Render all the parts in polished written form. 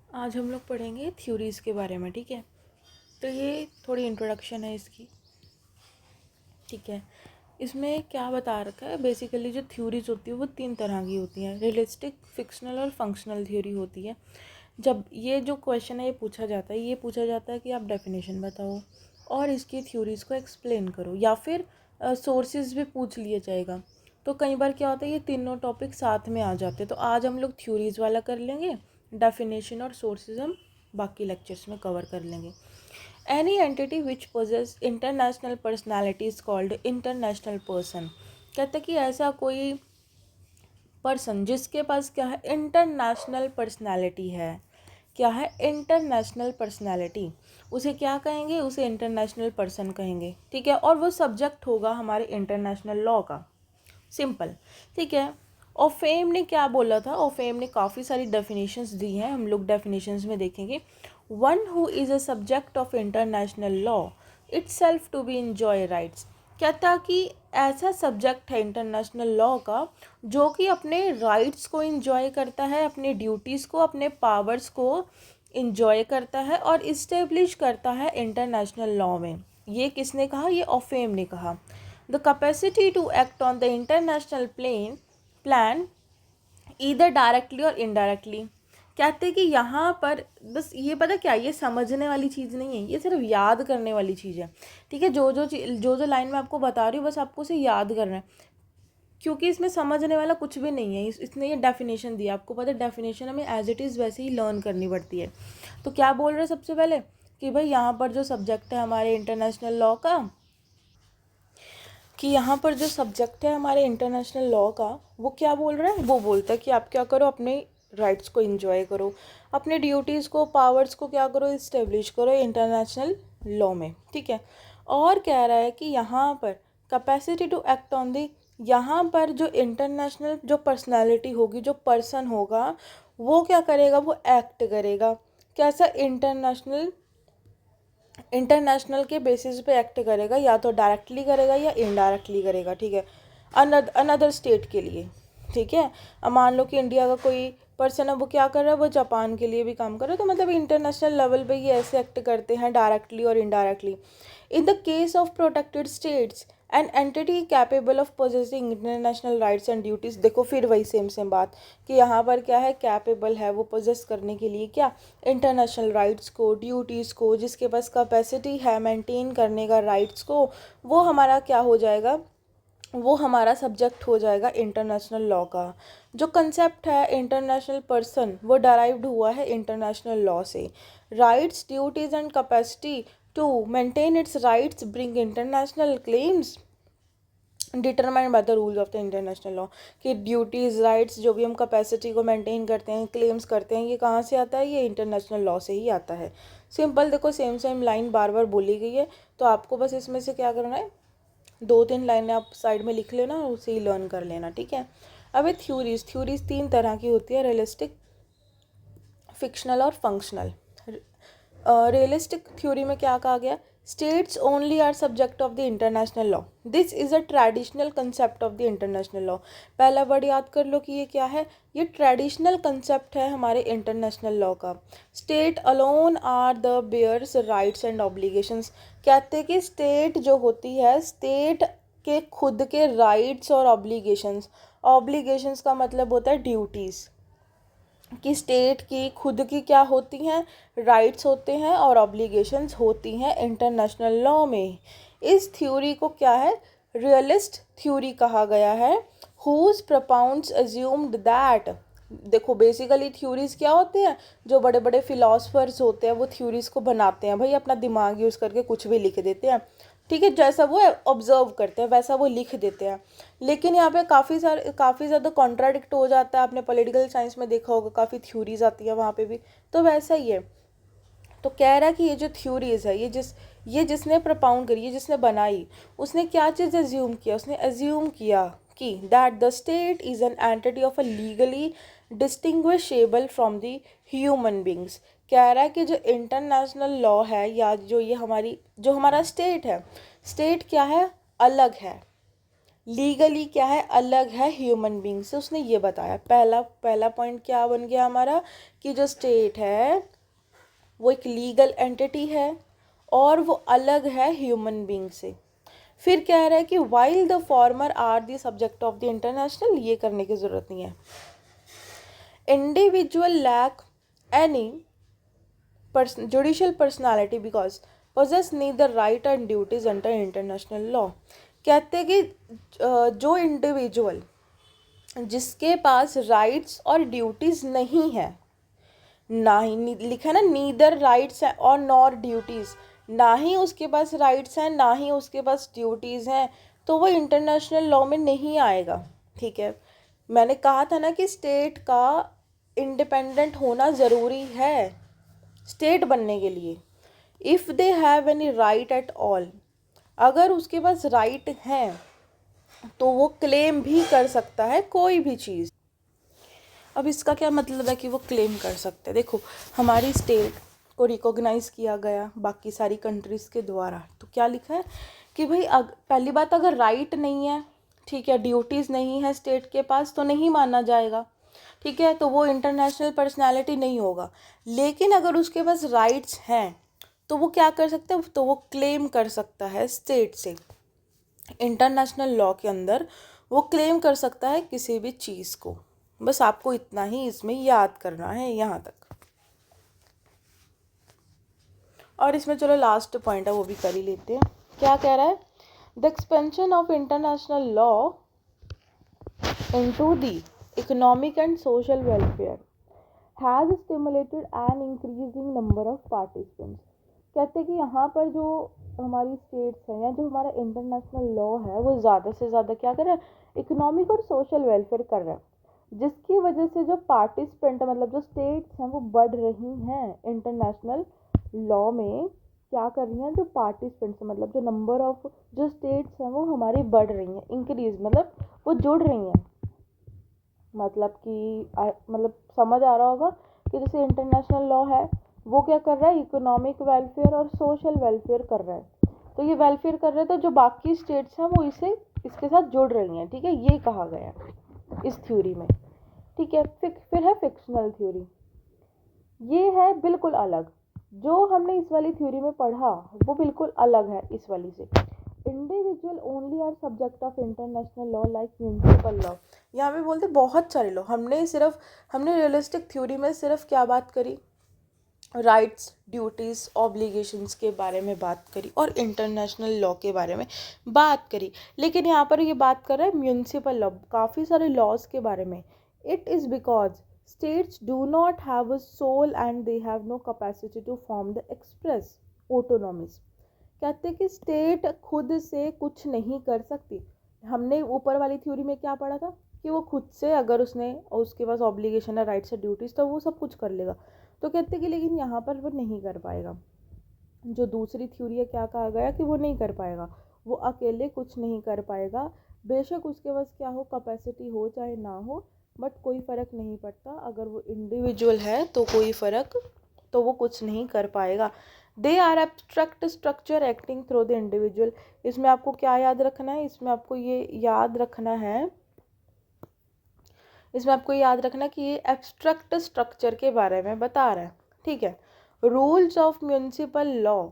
आज हम लोग पढ़ेंगे थ्योरीज़ के बारे में। ठीक है, तो ये थोड़ी इंट्रोडक्शन है इसकी। ठीक है, इसमें क्या बता रखा है, बेसिकली जो थ्योरीज होती है वो 3 तरह की होती हैं, रियलिस्टिक, फिक्शनल और फंक्शनल थ्योरी होती है। जब ये जो क्वेश्चन है ये पूछा जाता है, कि आप डेफिनेशन बताओ और इसकी थ्योरीज को एक्सप्लेन करो, या फिर सोर्सेज भी पूछ लिया जाएगा। तो कई बार क्या होता है, ये तीनों टॉपिक साथ में आ जाते हैं। तो आज हम लोग थ्योरीज वाला कर लेंगे, डेफिनेशन और सोर्सेज हम बाकी लेक्चर्स में कवर कर लेंगे। Any entity which possess international personality is called international person. कहते कि ऐसा कोई पर्सन जिसके पास क्या है, इंटरनेशनल पर्सनैलिटी है। क्या है, इंटरनेशनल पर्सनैलिटी, उसे क्या कहेंगे, उसे इंटरनेशनल पर्सन कहेंगे। ठीक है, और वो सब्जेक्ट होगा हमारे इंटरनेशनल लॉ का। सिंपल। ठीक है, ओफेम ने क्या बोला था, ओफेम ने काफ़ी सारी डेफिनेशंस दी हैं, हम लोग डेफिनेशंस में देखेंगे। One who is a subject of international law itself to be enjoy rights. कहता कि ऐसा सब्जेक्ट है इंटरनेशनल लॉ का जो कि अपने राइट्स को इंजॉय करता है, अपने ड्यूटीज़ को, अपने पावर्स को इंजॉय करता है और इस्टेब्लिश करता है इंटरनेशनल लॉ में। ये किसने कहा, ये ओफेम ने कहा। The capacity to act on the international plan either directly or indirectly। कहते हैं कि यहाँ पर बस ये पता क्या, ये समझने वाली चीज़ नहीं है, ये सिर्फ याद करने वाली चीज़ है। ठीक है, जो लाइन मैं आपको बता रही हूँ बस आपको उसे याद करना है, क्योंकि इसमें समझने वाला कुछ भी नहीं है। इसने ये डेफिनेशन दिया, आपको पता है डेफिनेशन हमें एज इट इज़ वैसे ही लर्न करनी पड़ती है। तो क्या बोल रहे हैं सबसे पहले कि भाई यहाँ पर जो सब्जेक्ट है हमारे इंटरनेशनल लॉ का, कि यहाँ पर जो सब्जेक्ट है हमारे इंटरनेशनल लॉ का, वो क्या बोल रहा है, वो बोलता है कि आप क्या करो, अपने राइट्स को एंजॉय करो, अपने ड्यूटीज़ को, पावर्स को क्या करो, इस्टेब्लिश करो इंटरनेशनल लॉ में। ठीक है, और कह रहा है कि यहाँ पर कैपेसिटी टू एक्ट ऑन दी, यहाँ पर जो इंटरनेशनल जो पर्सनैलिटी होगी, जो पर्सन होगा, वो क्या करेगा, वो एक्ट करेगा कैसा, इंटरनेशनल के बेसिस पे एक्ट करेगा, या तो डायरेक्टली करेगा या इनडायरेक्टली करेगा। ठीक है, अनदर स्टेट के लिए। ठीक है, अब मान लो कि इंडिया का कोई पर्सन है, वो क्या कर रहा है, वो जापान के लिए भी काम कर रहा है, तो मतलब इंटरनेशनल लेवल पे ये ऐसे एक्ट करते हैं डायरेक्टली और indirectly. In the case of protected states an entity capable of possessing international rights and duties. देखो फिर वही सेम बात कि यहाँ पर क्या है, कैपेबल है वो पोजेस करने के लिए क्या, इंटरनेशनल राइट्स को, ड्यूटीज़ को, जिसके पास कैपेसिटी है मेंटेन करने का राइट्स को, वो हमारा क्या हो जाएगा, वो हमारा सब्जेक्ट हो जाएगा इंटरनेशनल लॉ का। जो कंसेप्ट है इंटरनेशनल पर्सन, वो डराइव्ड हुआ है इंटरनेशनल लॉ से। Rights, duties and capacity to maintain its rights bring international claims determined by the rules of the international law. कि ड्यूटीज़, राइट्स, जो भी हम कैपेसिटी को मेंटेन करते हैं, क्लेम्स करते हैं, ये कहाँ से आता है, ये इंटरनेशनल लॉ से ही आता है। सिंपल, देखो सेम लाइन बार बार बोली गई है, तो आपको बस इसमें से क्या करना है, 2-3 लाइनें आप साइड में लिख लेना और उसे ही लर्न कर लेना। ठीक है, अब ये थ्योरीज 3 तरह की होती है, रियलिस्टिक, फिक्शनल और फंक्शनल। रियलिस्टिक थ्योरी में क्या कहा गया, states only are subject of the international law, this is a traditional concept of the international law. पहला वर्ड याद कर लो कि ये क्या है, ये ट्रेडिशनल कंसेप्ट है हमारे इंटरनेशनल लॉ का। State alone are the bearers rights and obligations. कहते हैं कि स्टेट जो होती है, स्टेट के खुद के राइट्स और ऑब्लिगेशंस, ऑब्लिगेशंस का मतलब होता है ड्यूटीज़, कि स्टेट की खुद की क्या होती हैं, राइट्स होते हैं और ऑब्लिगेशंस होती हैं इंटरनेशनल लॉ में। इस थ्योरी को क्या है, रियलिस्ट थ्योरी कहा गया है। हुज प्रपाउंड्स अज्यूम्ड दैट, देखो बेसिकली थ्योरीज क्या होते हैं, जो बड़े बड़े फिलोसफर्स होते हैं वो थ्योरीज को बनाते हैं, भाई अपना दिमाग यूज़ करके कुछ भी लिख देते हैं। ठीक है, जैसा वो ऑब्जर्व करते हैं वैसा वो लिख देते हैं। लेकिन यहाँ पे काफ़ी ज़्यादा कॉन्ट्राडिक्ट हो जाता है, आपने पॉलिटिकल साइंस में देखा होगा, काफ़ी थ्योरीज आती है वहाँ पे भी, तो वैसा ही है। तो कह रहा है कि ये जो थ्योरीज है, ये जिसने प्रपाउंड करी, ये जिसने बनाई, उसने क्या चीज़ एज्यूम किया, उसने एज्यूम किया कि that the state is an entity of a legally distinguishable from the human beings. कह रहा है कि जो इंटरनेशनल लॉ है, या जो हमारा स्टेट है, स्टेट क्या है, अलग है, लीगली क्या है, अलग है ह्यूमन बींग से, उसने ये बताया। पहला पॉइंट क्या बन गया हमारा कि जो स्टेट है वो एक लीगल एंटिटी है और वो अलग है ह्यूमन बींग से। फिर कह रहा है कि while the former are the subject of the international, ये करने की ज़रूरत नहीं है। Individual lack any judicial personality because possess neither right and duties under international law। कहते हैं कि जो इंडिविजुअल जिसके पास राइट्स और ड्यूटीज़ नहीं है, ना ही लिखा ना, नीदर राइट्स है और नॉर ड्यूटीज़, ना ही उसके पास राइट्स हैं ना ही उसके पास ड्यूटीज़ हैं, तो वो इंटरनेशनल लॉ में नहीं आएगा। ठीक है, मैंने कहा था ना कि स्टेट का इंडिपेंडेंट होना ज़रूरी है स्टेट बनने के लिए। If they have any right at all, अगर उसके पास राइट हैं तो वो क्लेम भी कर सकता है कोई भी चीज़। अब इसका क्या मतलब है कि वो क्लेम कर सकते हैं? देखो, हमारी स्टेट को रिकॉग्नाइज़ किया गया बाकी सारी कंट्रीज़ के द्वारा, तो क्या लिखा है कि भाई पहली बात, अगर राइट नहीं है, ठीक है, ड्यूटीज़ नहीं है स्टेट के पास, तो नहीं माना जाएगा। ठीक है, तो वो इंटरनेशनल पर्सनालिटी नहीं होगा। लेकिन अगर उसके पास राइट्स हैं तो वो क्या कर सकता है, तो वो क्लेम कर सकता है स्टेट से। इंटरनेशनल लॉ के अंदर वो क्लेम कर सकता है किसी भी चीज़ को। बस आपको इतना ही इसमें याद करना है यहाँ तक। और इसमें चलो लास्ट पॉइंट है वो भी कर ही लेते हैं। क्या कह रहा है, the expansion of international law into the economic and social welfare has stimulated an increasing number of participants. कहते हैं कि यहाँ पर जो हमारी स्टेट्स हैं या जो हमारा इंटरनेशनल लॉ है वो ज़्यादा से ज़्यादा क्या कर रहा है, इकोनॉमिक और सोशल वेलफेयर कर रहा है, जिसकी वजह से जो पार्टिसिपेंट मतलब जो स्टेट्स हैं वो बढ़ रही हैं इंटरनेशनल लॉ में। क्या कर रही हैं, जो पार्टिसिपेंट्स मतलब जो नंबर ऑफ जो स्टेट्स हैं वो हमारी बढ़ रही हैं, इंक्रीज मतलब वो जुड़ रही हैं। मतलब कि मतलब समझ आ रहा होगा कि जैसे इंटरनेशनल लॉ है वो क्या कर रहा है, इकोनॉमिक वेलफेयर और सोशल वेलफेयर कर रहा है। तो ये वेलफेयर कर रहे हैं, तो जो बाकी स्टेट्स हैं वो इसके साथ जुड़ रही हैं। ठीक है, ये कहा गया इस थ्योरी में। ठीक है, फिर है फिक्शनल थ्योरी। ये है बिल्कुल अलग, जो हमने इस वाली थ्योरी में पढ़ा वो बिल्कुल अलग है इस वाली से। Individual only are subject of international law like municipal law. यहाँ पे बोलते बहुत सारे लॉ, हमने रियलिस्टिक थ्योरी में सिर्फ क्या बात करी, राइट्स, ड्यूटीज़, ऑब्लिगेशंस के बारे में बात करी और इंटरनेशनल लॉ के बारे में बात करी। लेकिन यहाँ पर ये बात कर रहा है म्यूनिसिपल लॉ, काफ़ी सारे लॉज के बारे में। It is because states do not have a soul and they have no capacity to form the express autonomies। कहते हैं कि स्टेट खुद से कुछ नहीं कर सकती। हमने ऊपर वाली थ्योरी में क्या पढ़ा था कि वो खुद से अगर उसके पास ऑब्लिगेशन है, राइट्स है, ड्यूटीज़, तो वो सब कुछ कर लेगा। तो कहते हैं कि लेकिन यहाँ पर वो नहीं कर पाएगा। जो दूसरी थ्योरी है क्या कहा गया कि वो नहीं कर पाएगा, वो अकेले कुछ नहीं कर पाएगा। बेशक उसके पास क्या हो, कैपेसिटी हो चाहे ना हो, बट कोई फ़र्क नहीं पड़ता। अगर वो इंडिविजुअल है तो कोई फ़र्क, तो वो कुछ नहीं कर पाएगा। They are abstract structure acting through the individual. इसमें आपको क्या याद रखना है, इसमें आपको ये याद रखना है कि ये एब्स्ट्रैक्ट स्ट्रक्चर के बारे में बता रहा है। ठीक है, rules of municipal law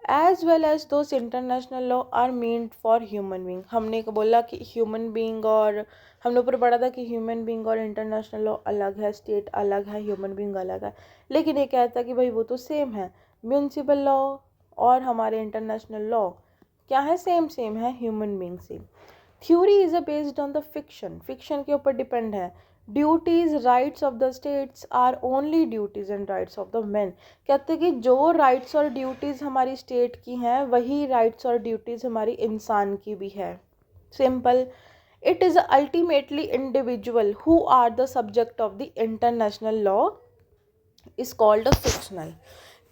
as well as those international law are meant for human being. हमने बोला कि ह्यूमन बींग, और हमने ऊपर पढ़ा था कि ह्यूमन बींग और इंटरनेशनल लॉ अलग है, स्टेट अलग है, ह्यूमन बींग अलग है। लेकिन ये कहता है कि भाई वो तो सेम है, म्यूनिसिपल लॉ और हमारे इंटरनेशनल लॉ क्या है, सेम है, ह्यूमन बींग से। Theory is a based on the fiction के ऊपर डिपेंड है। Duties rights of the states are only duties and rights of the man. कहते हैं कि जो राइट्स और ड्यूटीज़ हमारी स्टेट की हैं वही राइट्स और ड्यूटीज़ हमारी इंसान की भी है। Simple, it is ultimately individual who are the subject of the international law is called a fictional.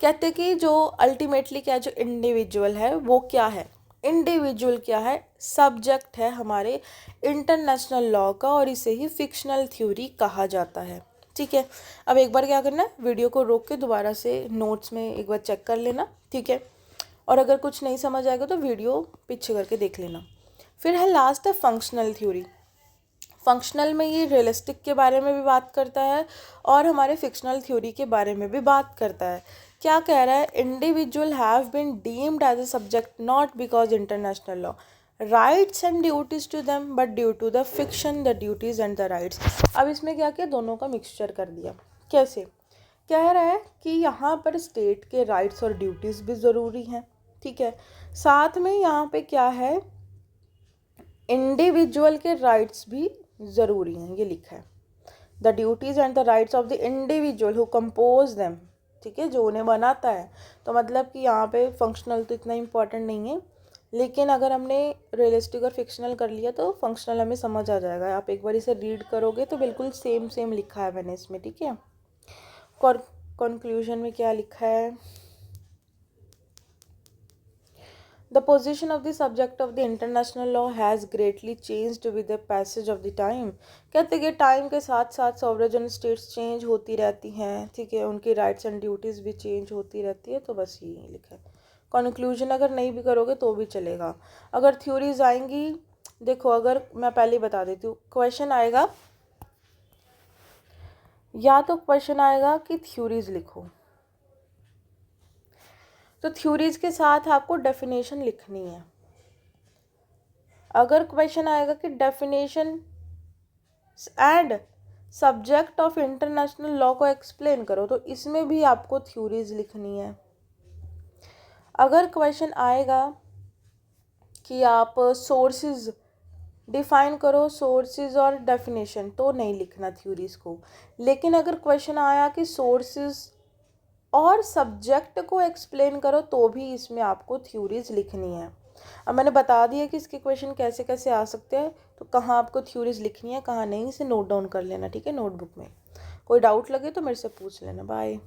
कहते हैं कि जो अल्टीमेटली क्या, जो इंडिविजुअल है वो क्या है, इंडिविजुअल क्या है, सब्जेक्ट है हमारे इंटरनेशनल लॉ का, और इसे ही फिक्शनल थ्योरी कहा जाता है। ठीक है, अब एक बार क्या करना है, वीडियो को रोक के दोबारा से नोट्स में एक बार चेक कर लेना। ठीक है, और अगर कुछ नहीं समझ आएगा तो वीडियो पीछे करके देख लेना। फिर है लास्ट है फंक्शनल थ्योरी। फंक्शनल में ये रियलिस्टिक के बारे में भी बात करता है और हमारे फिक्शनल थ्योरी के बारे में भी बात करता है। क्या कह रहा है, individual have been deemed as a subject not because international law rights and duties to them but due to the fiction the duties and the rights. अब इसमें क्या किया, दोनों का मिक्सचर कर दिया। कैसे, कह रहा है कि यहाँ पर स्टेट के राइट्स और ड्यूटीज़ भी ज़रूरी हैं, ठीक है, साथ में यहाँ पे क्या है, इंडिविजुअल के राइट्स भी ज़रूरी हैं, ये लिखा है। The duties and the rights of the individual who compose them, ठीक है, जो उन्हें बनाता है। तो मतलब कि यहाँ पे फंक्शनल तो इतना इम्पोर्टेंट नहीं है, लेकिन अगर हमने रियलिस्टिक और फिक्शनल कर लिया तो फंक्शनल हमें समझ आ जाएगा। आप एक बार इसे रीड करोगे तो बिल्कुल सेम सेम लिखा है मैंने इसमें, ठीक है। कंक्लूजन में क्या लिखा है, The position of the subject of the international law has greatly changed with the passage of the time। कहते कि टाइम के साथ साथ सॉवरेन स्टेट्स चेंज होती रहती हैं, ठीक है, उनकी राइट्स एंड ड्यूटीज़ भी चेंज होती रहती है। तो बस यही लिखा है। कंक्लूजन अगर नहीं भी करोगे तो भी चलेगा। अगर थ्योरीज आएंगी, देखो अगर मैं पहले ही बता देती हूँ, क्वेश्चन आएगा, या तो क्वेश्चन आएगा कि थ्योरीज लिखो, तो थ्योरीज के साथ आपको डेफिनेशन लिखनी है। अगर क्वेश्चन आएगा कि definition and subject of international law को एक्सप्लेन करो, तो इसमें भी आपको थ्योरीज लिखनी है। अगर क्वेश्चन आएगा कि आप सोर्सेज डिफाइन करो, सोर्सेज और डेफिनेशन, तो नहीं लिखना थ्योरीज को। लेकिन अगर क्वेश्चन आया कि सोर्सेज और सब्जेक्ट को एक्सप्लेन करो, तो भी इसमें आपको थ्योरीज लिखनी है। अब मैंने बता दिया कि इसके क्वेश्चन कैसे कैसे आ सकते हैं, तो कहाँ आपको थ्योरीज लिखनी है कहाँ नहीं, इसे नोट डाउन कर लेना, ठीक है, नोटबुक में। कोई डाउट लगे तो मेरे से पूछ लेना। बाय।